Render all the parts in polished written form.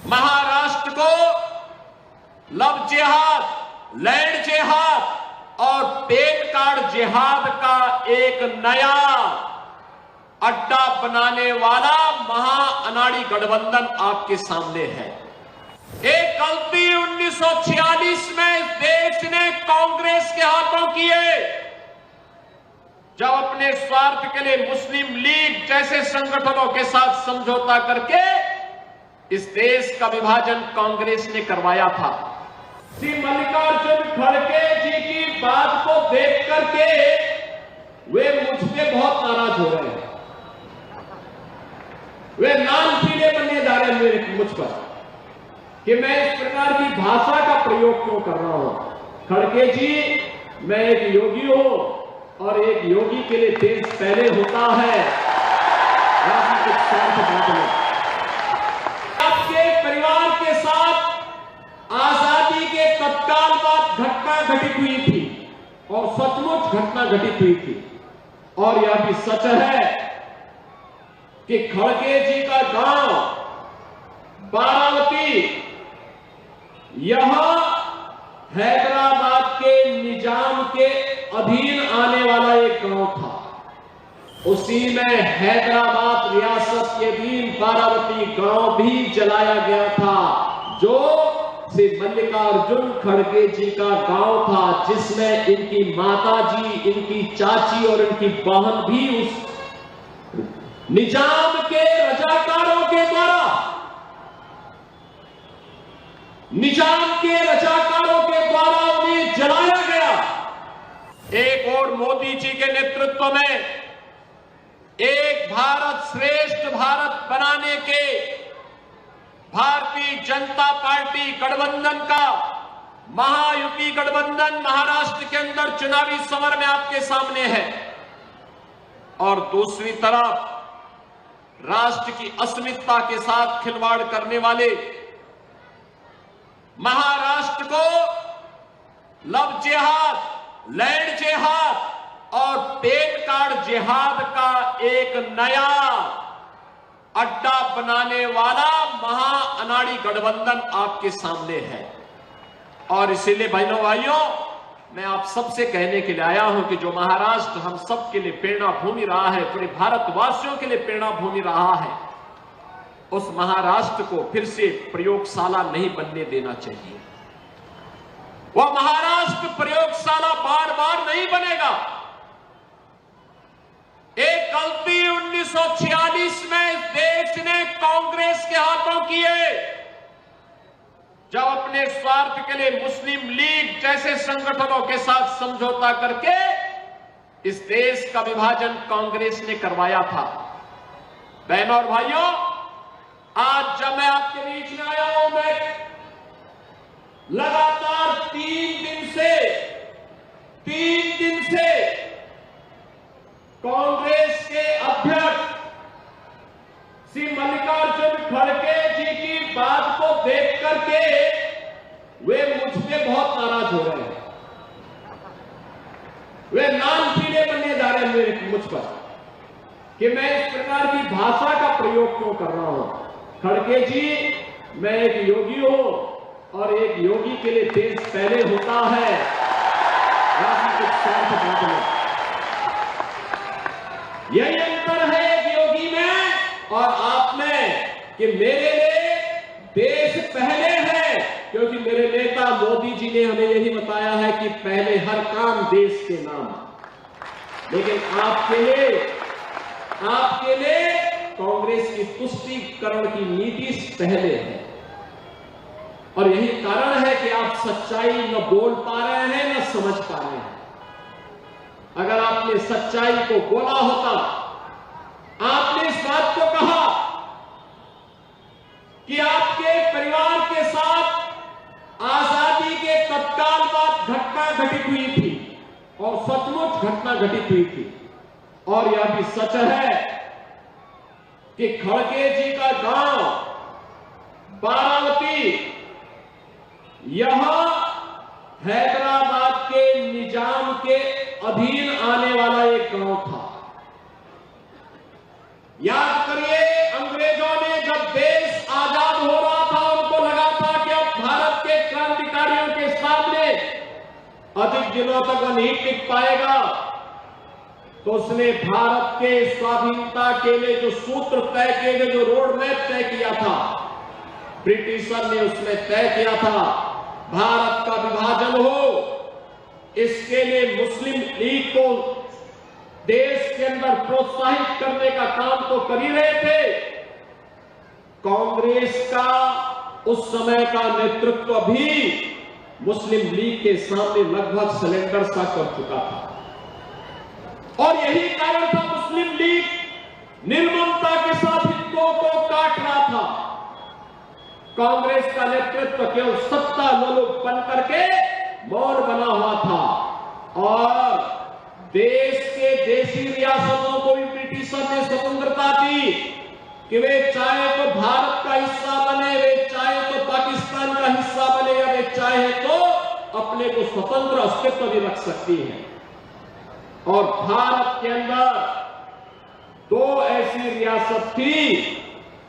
महाराष्ट्र को लव जिहाद, लैंड जिहाद और पेन कार्ड जिहाद का एक नया अड्डा बनाने वाला महाअनाड़ी गठबंधन आपके सामने है। एक गलती 1946 में इस देश ने कांग्रेस के हाथों की है, जब अपने स्वार्थ के लिए मुस्लिम लीग जैसे संगठनों के साथ समझौता करके इस देश का विभाजन कांग्रेस ने करवाया था। श्री मल्लिकार्जुन खड़गे जी की बात को देख करके वे मुझ पे बहुत नाराज हो रहे हैं। वे नाम पीले बनने जा रहे हैं मुझ पर कि मैं इस प्रकार की भाषा का प्रयोग क्यों कर रहा हूं। खड़गे जी, मैं एक योगी हूं और एक योगी के लिए देश पहले होता है। आपके परिवार के साथ आजादी के तत्काल बाद घटना घटित हुई थी और सचमुच घटना घटित हुई थी। और यह भी सच है कि खड़गे जी का गांव बारावती यह हैदराबाद के निजाम के अधीन आने वाला एक गांव था। उसी में हैदराबाद रियासत के अधीन बारावती गांव भी जलाया गया था, जो श्री मल्लिकार्जुन खड़गे जी का गांव था, जिसमें इनकी माता जी, इनकी चाची और इनकी बहन भी उस निजाम के रजाकारों के द्वारा उन्हें जलाया गया। एक और मोदी जी के नेतृत्व में एक भारत श्रेष्ठ भारत बनाने के भारतीय जनता पार्टी गठबंधन का महायुति गठबंधन महाराष्ट्र के अंदर चुनावी समर में आपके सामने है। और दूसरी तरफ राष्ट्र की अस्मिता के साथ खिलवाड़ करने वाले महाराष्ट्र को लव जिहाद, लैंड जिहाद और पेन कार्ड जिहाद का एक नया अड्डा बनाने वाला महाअनाड़ी गठबंधन आपके सामने है। और इसीलिए बहनों भाइयों, मैं आप सबसे कहने के लिए आया हूं कि जो महाराष्ट्र हम सब के लिए प्रेरणा भूमि रहा है, पूरे भारतवासियों के लिए प्रेरणा भूमि रहा है, उस महाराष्ट्र को फिर से प्रयोगशाला नहीं बनने देना चाहिए। वह महाराष्ट्र प्रयोगशाला बार बार नहीं बनेगा। एक गलती 1946 में इस देश ने कांग्रेस के हाथों की है, जब अपने स्वार्थ के लिए मुस्लिम लीग जैसे संगठनों के साथ समझौता करके इस देश का विभाजन कांग्रेस ने करवाया था। बहनों और भाइयों, आज जब मैं आपके बीच में आया हूं, मैं लगातार 3 दिन से कांग्रेस के अध्यक्ष श्री मल्लिकार्जुन खड़गे जी की बात को देख करके वे मुझ पे बहुत नाराज हो रहे हैं। वे नाम पीले बनने जा रहे हैं मुझ पर कि मैं इस प्रकार की भाषा का प्रयोग क्यों कर रहा हूं। खड़गे जी, मैं एक योगी हूं और एक योगी के लिए देश पहले होता है। यही अंतर है एक योगी में और आप में कि मेरे लिए देश पहले है, क्योंकि मेरे नेता मोदी जी ने हमें यही बताया है कि पहले हर काम देश के नाम। लेकिन आपके लिए कांग्रेस की तुष्टीकरण की नीति पहले है। और यही कारण है कि आप सच्चाई न बोल पा रहे हैं, न समझ पा रहे हैं। अगर आपने सच्चाई को बोला होता, आपने इस बात को कहा कि आपके परिवार के साथ आजादी के तत्काल बाद घटना घटित हुई थी और सचमुच घटना घटित हुई थी। और यह भी सच है कि खड़गे जी का गांव बारावती यह हैदराबाद के निजाम के अधीन आने वाला एक गांव था। याद करिए, अंग्रेजों ने जब देश आजाद हो रहा था अधिक दिनों तक वह नहीं टिक पाएगा, तो उसने भारत के स्वाधीनता के लिए जो सूत्र तय किए गए, जो रोड मैप तय किया था, ब्रिटिशर ने उसमें तय किया था भारत का विभाजन हो। इसके लिए मुस्लिम लीग को देश के अंदर प्रोत्साहित करने का काम तो कर ही रहे थे। कांग्रेस का उस समय का नेतृत्व भी मुस्लिम लीग के सामने लगभग सिलेंडर सा कर चुका था, और यही कारण था मुस्लिम लीग निर्ममता के साथ हिंदुओं को काट रहा था। कांग्रेस का नेतृत्व केवल सत्ता लोलुप बन करके मौन बना हुआ था, और देश के देशी रियासतों को भी ब्रिटिशर ने स्वतंत्रता दी कि वे चाहे तो भारत का हिस्सा बने, वे चाहे तो पाकिस्तान का हिस्सा बने, या वे चाहे तो अपने को स्वतंत्र अस्तित्व भी रख सकती है। और भारत के अंदर दो ऐसी रियासत थी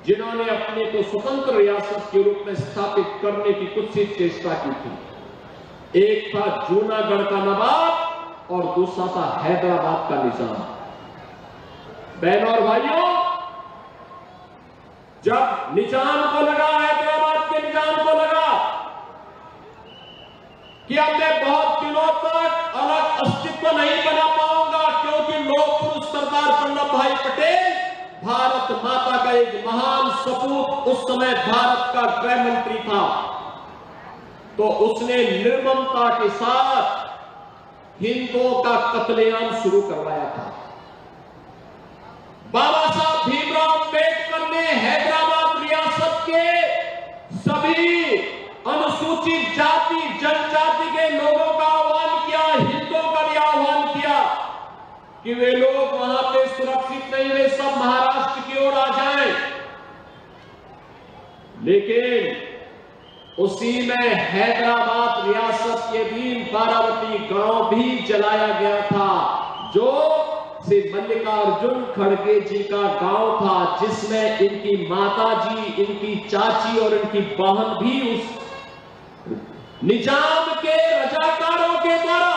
जिन्होंने अपने को स्वतंत्र रियासत के रूप में स्थापित करने की कुछ सी चेष्टा की थी। एक था जूनागढ़ का नवाब और दूसरा था हैदराबाद का निजाम। बहनों और भाइयों, जब निजाम को लगा, हैदराबाद के निजाम को लगा कि अब मैं बहुत दिनों तक अलग अस्तित्व नहीं बना पाऊंगा, क्योंकि लोक पुरुष सरदार वल्लभ भाई पटेल भारत माता का एक महान सपूत, उस समय भारत का गृह मंत्री था, तो उसने निर्ममता के साथ हिंदुओं का कत्लेआम शुरू करवाया था। बाबा साहब भीमराव अंबेडकर ने हैदराबाद रियासत के सभी अनुसूचित जाति जनजाति के लोगों का आह्वान किया, हिंदुओं का भी आह्वान किया कि वे लोग वहां पे सुरक्षित नहीं, वे सब महाराष्ट्र की ओर आ जाएं। लेकिन उसी में हैदराबाद रियासत के भी बारावती गांव भी जलाया गया था, जो श्री मल्लिकार्जुन खड़गे जी का गांव था, जिसमें इनकी माता जी, इनकी चाची और इनकी बहन भी उस निजाम के रजाकारों के द्वारा,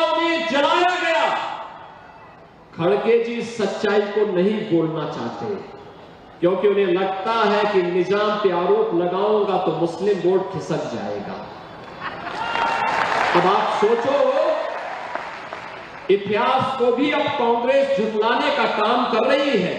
उन्हें जलाया गया। खड़गे जी सच्चाई को नहीं बोलना चाहते, क्योंकि उन्हें लगता है कि निजाम पे आरोप लगाऊंगा तो मुस्लिम वोट खिसक जाएगा। अब आप सोचो, इतिहास को भी अब कांग्रेस झुठलाने का काम कर रही है।